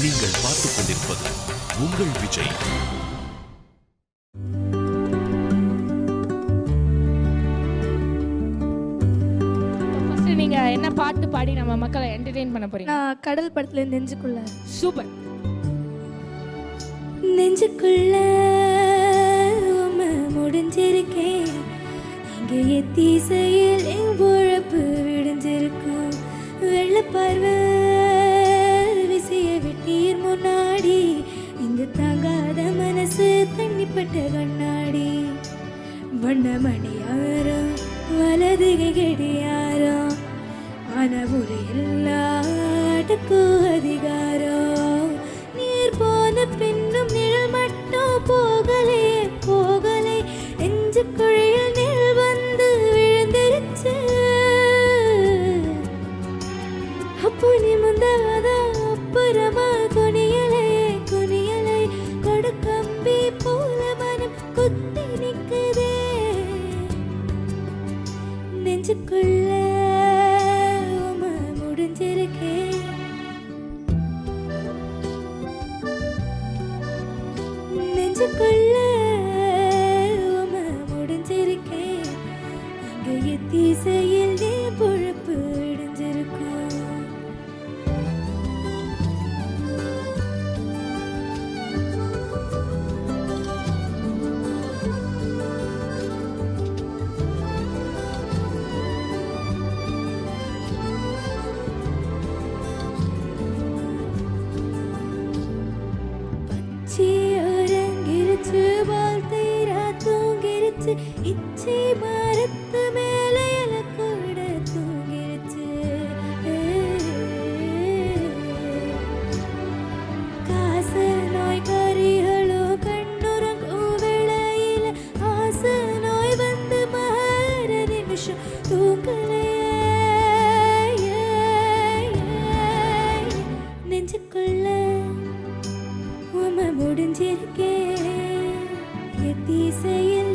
நீங்கள் பார்த்துக் கொண்டிருப்பது உங்கள் விஜய். நீங்க என்ன பாட்டு பாடி நம்ம மக்களை என்டர்டெயின் பண்ண போறீங்க? நான் கடல் படத்துல நெஞ்சுக்குள்ள. சூப்பர். நெஞ்சுக்குள்ள முடிஞ்சிருக்கேன், இங்க எத்தீசையில் என் பொழப்பு விடிஞ்சிருக்கும். வெள்ளப்பார்வை விசைய விட்டீர் முன்னாடி, இந்த தாங்காத மனசு தண்ணிப்பட்ட கண்ணாடி. வண்ணமணியாரம் வலது கெடியாரம், ஆன ஒரு எல்லாட்டுக்கும் அதிகாரம். நீர் போன பின்னும் நிழல் மட்டும் போகலே போகலே, நெஞ்சு குழியில் நிழல் வந்து விழுந்துருச்சு. அப்போ நீ முந்தவதா அப்புறமா குனியலை குனியலை, கொடுக்கம்பி போல மனம் குத்தி நிற்குதே. நெஞ்சுக்குள்ள முடிஞ்சிருக்கேன், நெஞ்சுக்குள்ள முடிஞ்சிருக்கேன், இங்க எத்தீசையில் நீ பொழப்பு விடிஞ்சிருக்கும். இச்சை மரத்து மேலே கூட தூங்கிருச்சு. காச நோய் கறிகளோ கண்ணுறங்கும் வேளையில, ஆச நோய் வந்து மாற நிமிஷம் தூங்கலையே. நெஞ்சுக்குள்ள முடிஞ்சிருக்கேன், எத்தீசையில்